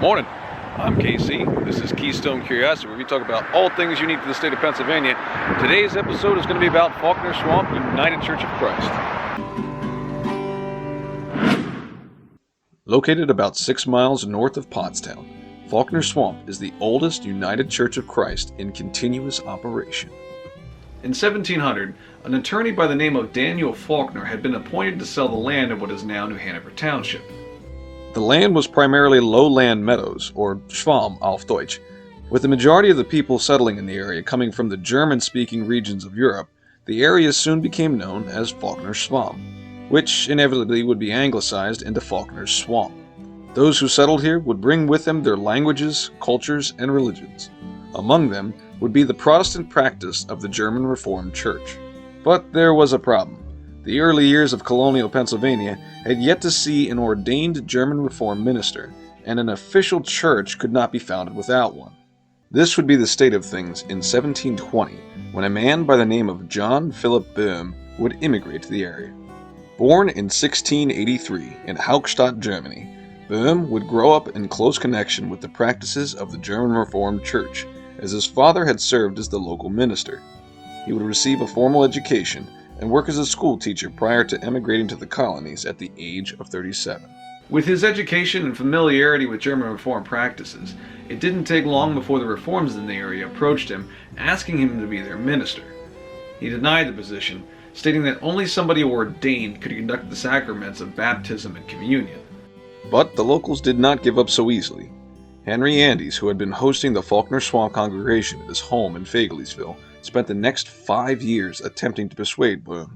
Morning, I'm KC. This is Keystone Curiosity, where we talk about all things unique to the state of Pennsylvania. Today's episode is going to be about Falkner Swamp United Church of Christ. Located about 6 miles north of Pottstown, Falkner Swamp is the oldest United Church of Christ in continuous operation. In 1700, an attorney by the name of Daniel Falkner had been appointed to sell the land of what is now New Hanover Township. The land was primarily lowland meadows, or Swamp auf Deutsch, with the majority of the people settling in the area coming from the German-speaking regions of Europe. The area soon became known as Falkner Swamp, which inevitably would be anglicized into Falkner Swamp. Those who settled here would bring with them their languages, cultures, and religions. Among them would be the Protestant practice of the German Reformed Church. But there was a problem. The early years of colonial Pennsylvania had yet to see an ordained German Reformed minister, and an official church could not be founded without one. This would be the state of things in 1720, when a man by the name of John Philip Böhm would immigrate to the area. Born in 1683 in Hauptstadt, Germany, Böhm would grow up in close connection with the practices of the German Reformed Church, as his father had served as the local minister. He would receive a formal education and work as a school teacher prior to emigrating to the colonies at the age of 37. With his education and familiarity with German Reformed practices, it didn't take long before the reforms in the area approached him, asking him to be their minister. He denied the position, stating that only somebody ordained could conduct the sacraments of baptism and communion. But the locals did not give up so easily. Henry Andes, who had been hosting the Falkner Swamp congregation at his home in Fagley'sville, spent the next 5 years attempting to persuade Böhm.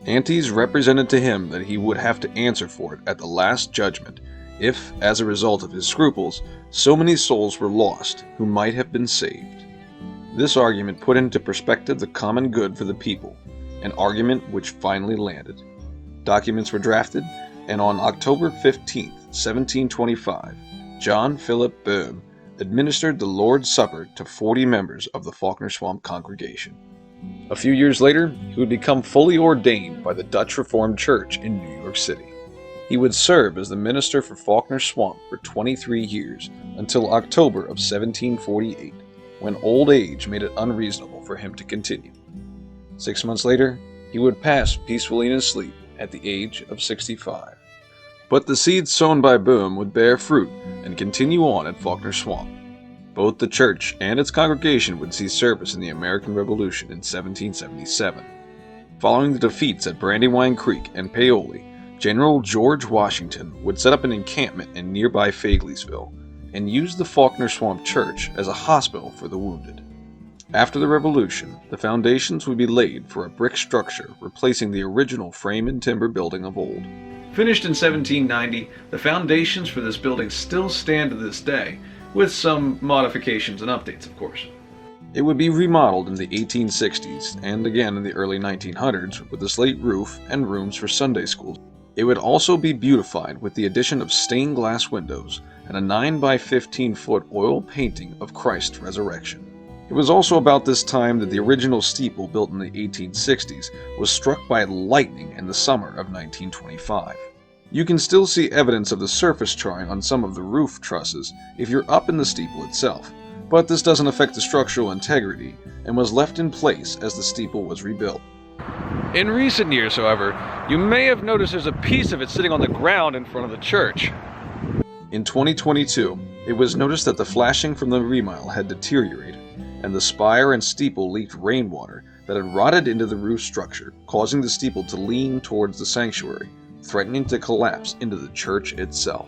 Antes represented to him that he would have to answer for it at the Last Judgment if, as a result of his scruples, so many souls were lost who might have been saved. This argument put into perspective the common good for the people, an argument which finally landed. Documents were drafted, and on October 15, 1725, John Philip Böhm administered the Lord's Supper to 40 members of the Falkner Swamp congregation. A few years later, he would become fully ordained by the Dutch Reformed Church in New York City. He would serve as the minister for Falkner Swamp for 23 years until October of 1748, when old age made it unreasonable for him to continue. 6 months later, he would pass peacefully in his sleep at the age of 65. But the seeds sown by Böhm would bear fruit and continue on at Falkner Swamp. Both the church and its congregation would see service in the American Revolution in 1777. Following the defeats at Brandywine Creek and Paoli, General George Washington would set up an encampment in nearby Fagley'sville and use the Falkner Swamp Church as a hospital for the wounded. After the Revolution, the foundations would be laid for a brick structure replacing the original frame and timber building of old. Finished in 1790, the foundations for this building still stand to this day, with some modifications and updates, of course. It would be remodeled in the 1860s and again in the early 1900s with a slate roof and rooms for Sunday schools. It would also be beautified with the addition of stained glass windows and a 9 by 15 foot oil painting of Christ's resurrection. It was also about this time that the original steeple built in the 1860s was struck by lightning in the summer of 1925. You can still see evidence of the surface charring on some of the roof trusses if you're up in the steeple itself, but this doesn't affect the structural integrity and was left in place as the steeple was rebuilt. In recent years, however, you may have noticed there's a piece of it sitting on the ground in front of the church. In 2022, it was noticed that the flashing from the remodel had deteriorated, and the spire and steeple leaked rainwater that had rotted into the roof structure, causing the steeple to lean towards the sanctuary, threatening to collapse into the church itself.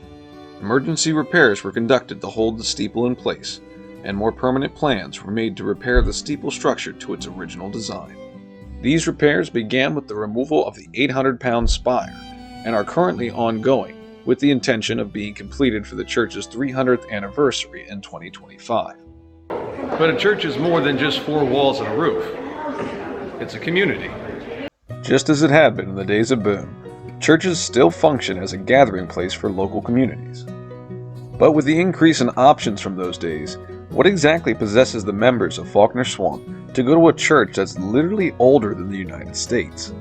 Emergency repairs were conducted to hold the steeple in place, and more permanent plans were made to repair the steeple structure to its original design. These repairs began with the removal of the 800-pound spire, and are currently ongoing, with the intention of being completed for the church's 300th anniversary in 2025. But a church is more than just 4 walls and a roof. It's a community. Just as it had been in the days of Böhm, churches still function as a gathering place for local communities. But with the increase in options from those days, what exactly possesses the members of Falkner Swamp to go to a church that's literally older than the United States?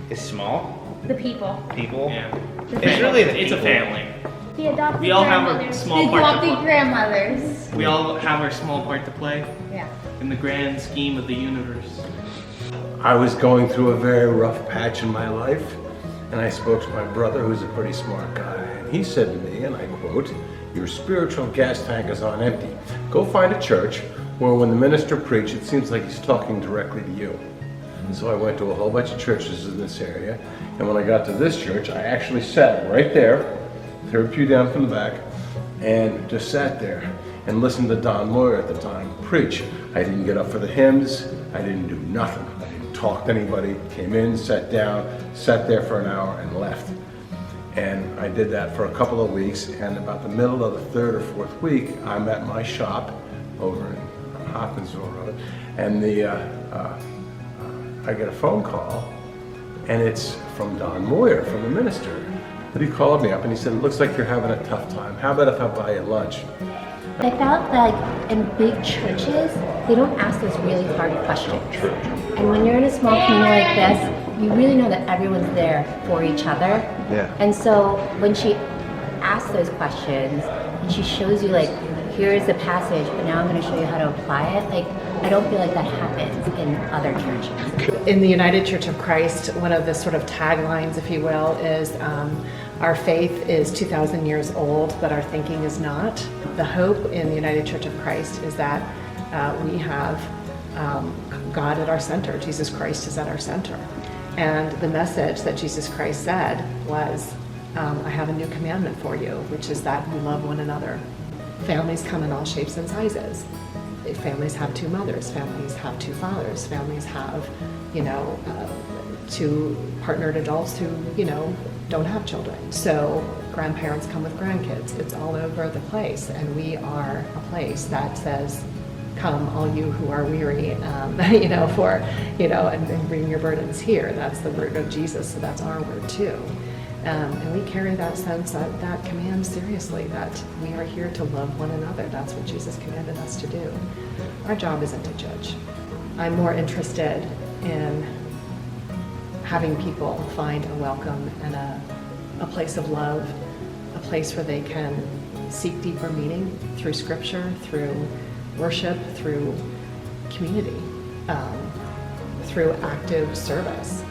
It's small. The people. People. Yeah. It's really the It's a people. family. The The adopted We all have a grandmothers. small The part to adopted play. grandmothers. We all have our small part to play Yeah. in the grand scheme of the universe. I was going through a very rough patch in my life, and I spoke to my brother, who's a pretty smart guy, and he said to me, and I quote, "Your spiritual gas tank is on empty. Go find a church where when the minister preaches, it seems like he's talking directly to you." And so I went to a whole bunch of churches in this area, and when I got to this church, I actually sat right there, third pew down from the back, and just sat there and listened to Don Moyer at the time preach. I didn't get up for the hymns, I didn't do nothing. I didn't talk to anybody, came in, sat down, sat there for an hour and left. And I did that for a couple of weeks, and about the middle of the third or fourth week, I'm at my shop over in Hopkinsville Road, and I get a phone call, and it's from Don Moyer, from the minister. But he called me up and he said, "It looks like you're having a tough time. How about if I buy you lunch?" I felt like in big churches, they don't ask those really hard questions. And when you're in a small community like this, you really know that everyone's there for each other. Yeah. And so when she asks those questions and she shows you like, here's the passage, but now I'm going to show you how to apply it, like I don't feel like that happens in other churches. In the United Church of Christ, one of the sort of taglines, if you will, is our faith is 2,000 years old, but our thinking is not. The hope in the United Church of Christ is that we have God at our center. Jesus Christ is at our center. And the message that Jesus Christ said was, I have a new commandment for you, which is that you love one another. Families come in all shapes and sizes. Families have two mothers, families have two fathers, families have, two partnered adults who, don't have children. So grandparents come with grandkids. It's all over the place. And we are a place that says, come all you who are weary, and bring your burdens here. That's the word of Jesus, so that's our word too. And we carry that sense, that command seriously, that we are here to love one another. That's what Jesus commanded us to do. Our job isn't to judge. I'm more interested in having people find a welcome and a place of love, a place where they can seek deeper meaning through scripture, through worship, through community, through active service.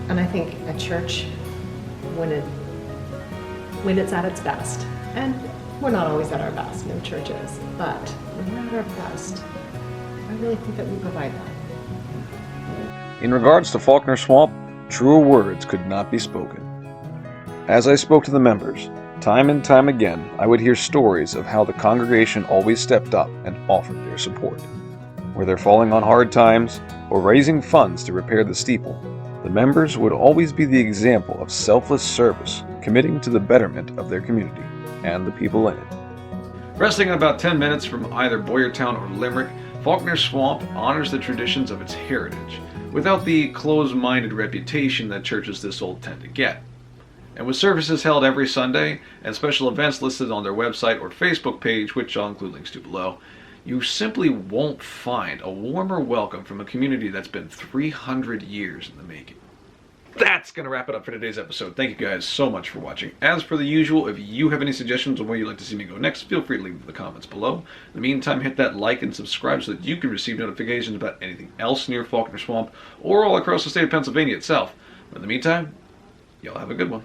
And I think a church, when it's at its best, and we're not always at our best, no church is, but when we're at our best, I really think that we provide that. In regards to Falkner Swamp, truer words could not be spoken. As I spoke to the members, time and time again, I would hear stories of how the congregation always stepped up and offered their support. Whether falling on hard times or raising funds to repair the steeple, the members would always be the example of selfless service, committing to the betterment of their community and the people in it. Resting about 10 minutes from either Boyertown or Limerick, Falkner Swamp honors the traditions of its heritage, without the closed-minded reputation that churches this old tend to get. And with services held every Sunday and special events listed on their website or Facebook page, which I'll include links to below, you simply won't find a warmer welcome from a community that's been 300 years in the making. That's going to wrap it up for today's episode. Thank you guys so much for watching. As per the usual, if you have any suggestions on where you'd like to see me go next, feel free to leave them in the comments below. In the meantime, hit that like and subscribe so that you can receive notifications about anything else near Falkner Swamp or all across the state of Pennsylvania itself. But in the meantime, y'all have a good one.